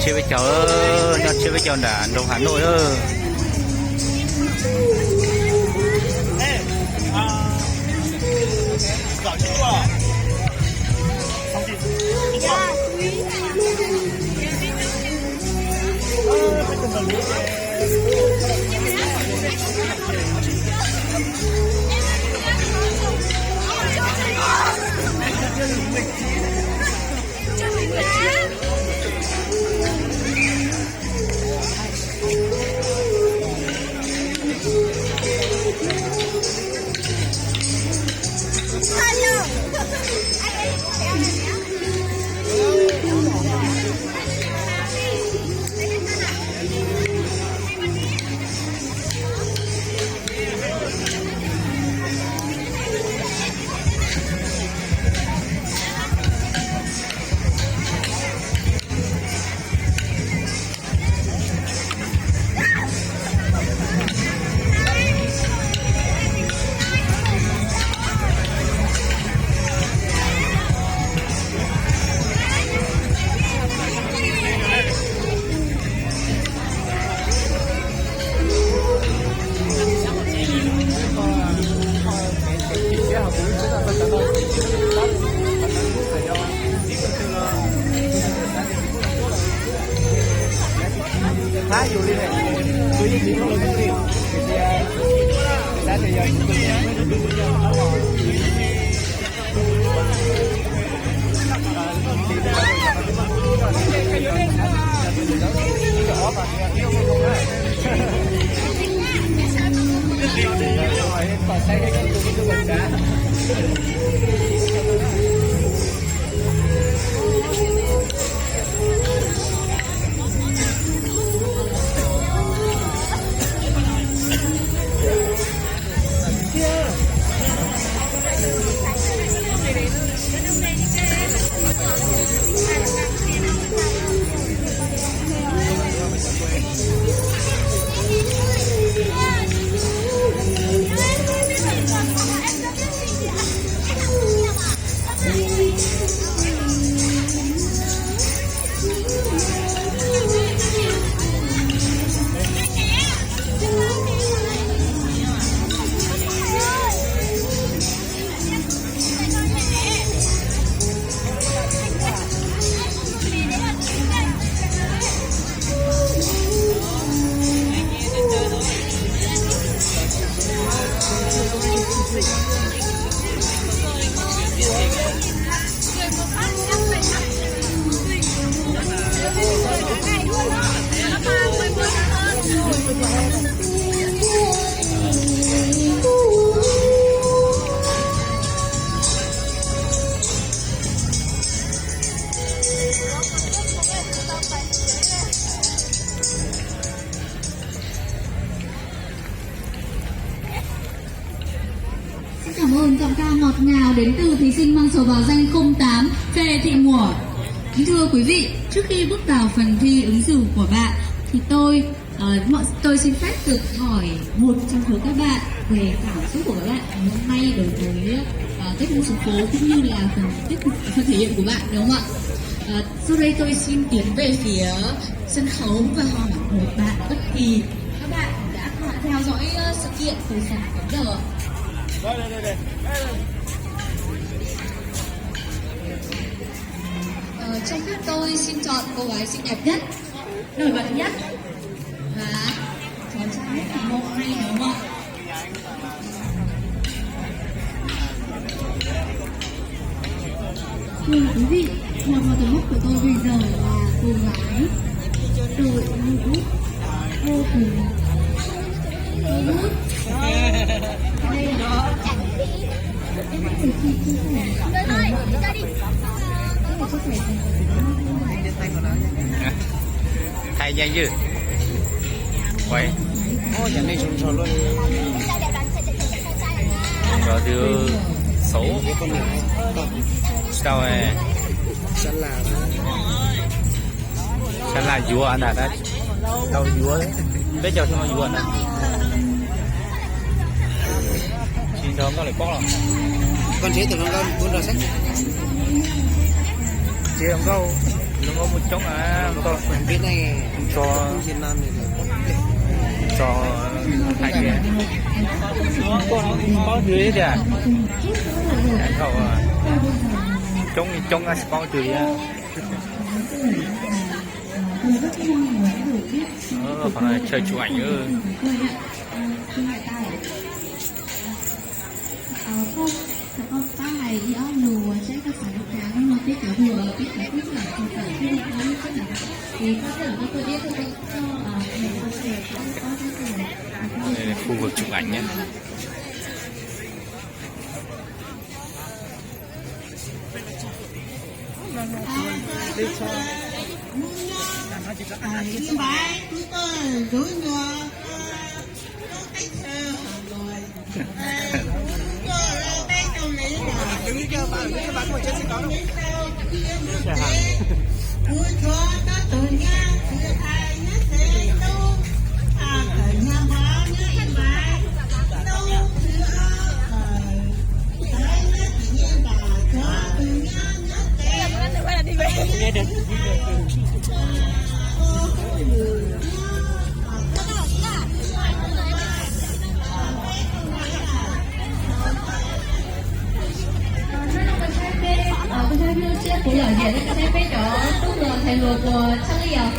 chơi với cháu nó chơi với cháu đã đồng Hà Nội ơ Thái dù đi này, tôi với chị có một cái thì giờ cảm ơn giọng ca ngọt ngào đến từ thí sinh mang số báo danh 08 Phê Thị Mùa. Kính thưa quý vị, trước khi bước vào phần thi ứng xử của bạn thì tôi xin phép được hỏi một trong số các bạn về cảm xúc của các bạn hôm nay đối với tiết mục số phố cũng như là phần thể hiện của bạn, đúng không ạ? Sau đây tôi xin tiến về phía sân khấu và hỏi một bạn bất kỳ. Các bạn đã theo dõi sự kiện từ sáng đến giờ. Trong phép tôi xin chọn cô gái xinh đẹp nhất, nổi bật nhất và cháu trai thì một hay đúng không ạ? Thưa quý vị, là vào tầm mốc của tôi bây giờ là cô gái đội YouTube vô cùng thu hút. Đây là thay nhanh chứ quay rồi từ số sao này sao là vua anh đã đâu vua biết cho sao vua anh xin thơm có lại bóc rồi con chế từ con ra sách chưa không câu nó có một chốc to Bên này cho Việt Nam này cho hai cái bao dưới kìa cậu trong bao dưới còn là chơi chụp ảnh nữa có bài do lùa sẽ có phải tháng mà biết cả lùa biết cả biết cả không phải khi mà có cái nào thì có thể là tôi biết tôi cho mình có thể có đây là khu vực chụp ảnh nhé. Những bài chúng tôi rủi nhòa có cách rồi tay trong này là đừng đi cho bạn một chân sẽ có đâu. vui cho có tụi nha sự ai nhớ sẽ đâu thời nhà hóa nhớ em bài đâu sự ai nhớ tự nhiên bà cho tụi nha nhớ sẽ Nghe được. tôi thấy nó sẽ của lời gì nó sẽ phải chỗ tốt rồi thầy lùa của sao bây giờ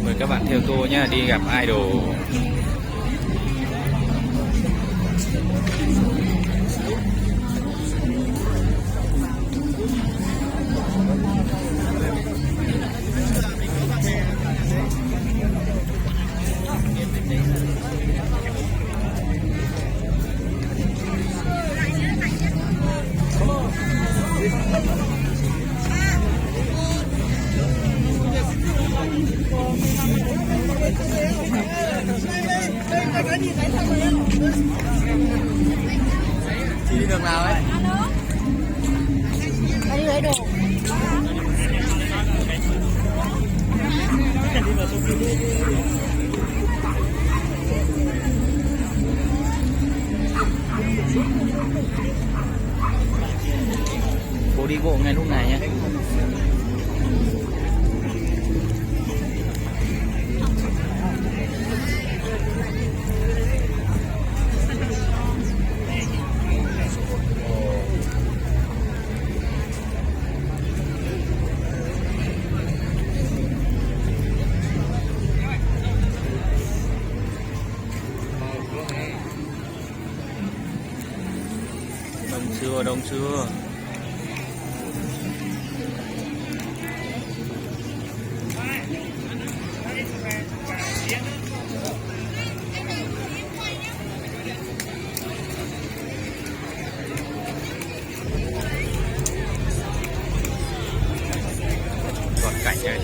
Mời các bạn theo tôi nhé, đi gặp idol. Chị đi đường nào ấy? đi lấy đồ Cô đi bộ ngay lúc này nhé. Đông chưa? Còn cảnh này.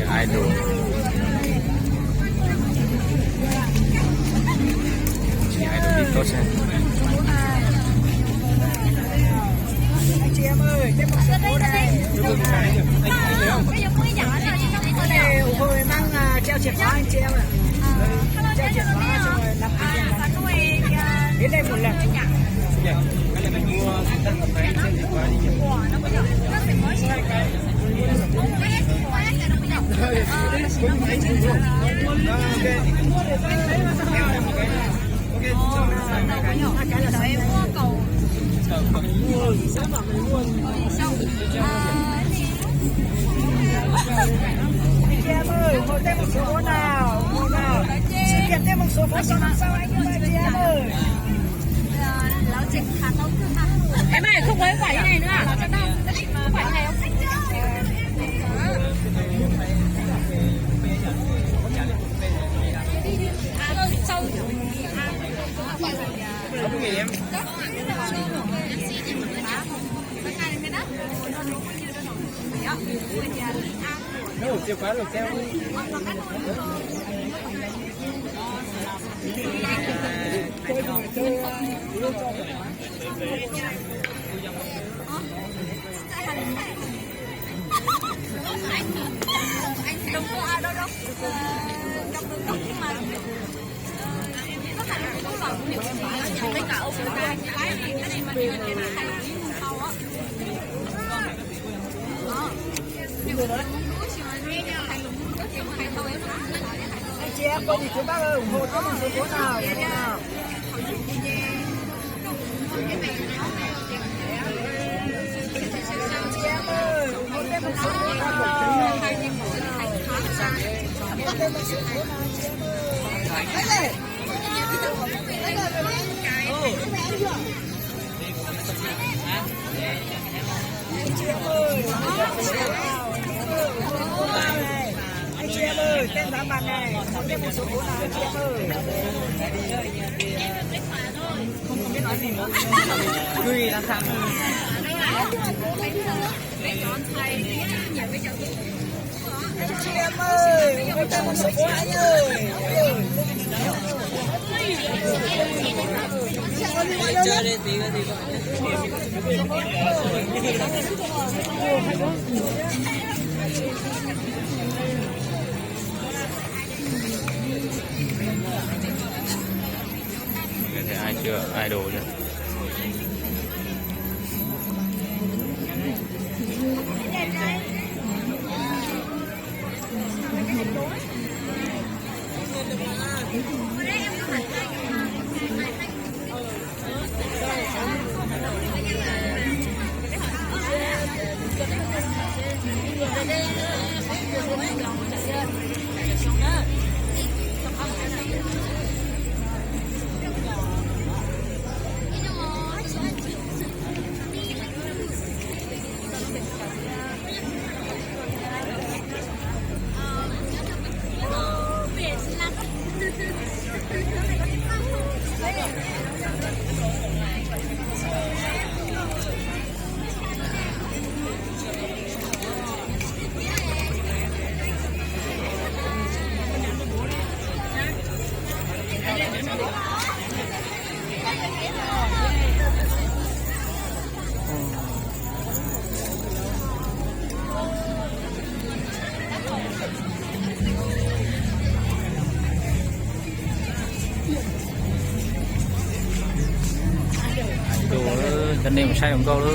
Idol. Chị idol đi tốt xem. chị em ơi cái một số đây bây giờ có cái nhỏ nào cái này ủng hộ mang treo chìa khóa anh chị em ạ treo chìa khóa xong rồi làm cái đến đây một lần Cái này mình mua tân hợp máy trên điện thoại đi. nó mới Anh chị em ơi, một thêm một số vốn nào, một nào. Xin kèm thêm một số vốn sau năm sau anh chị em ơi. Em ơi, không lấy quả như này nữa à? Quả như này không? Không nghỉ em. Đâu, chìa khóa rồi theo đi. Đừng có ai đâu đâu. Trong đường tốc nhưng mà có thành có lần nhiều lấy cả ông người ta cái này mà điều này là hay sau á. Anh chị em có gì chú bác ơi ủng hộ cho mình số nào? Chị em ơi, một thêm một số nào. Thêm một số nào chị em ơi. Chị em ơi, anh chị em ơi, tên giá mặt này, một thêm một số nào anh chị em ơi. Không biết nói gì nữa. Tùy là thằng. Chị em ơi, một thêm một số anh ơi. Chơi đi tí nữa thì ai chưa ai đồ chưa. Đồ chân đêm sai không câu đó.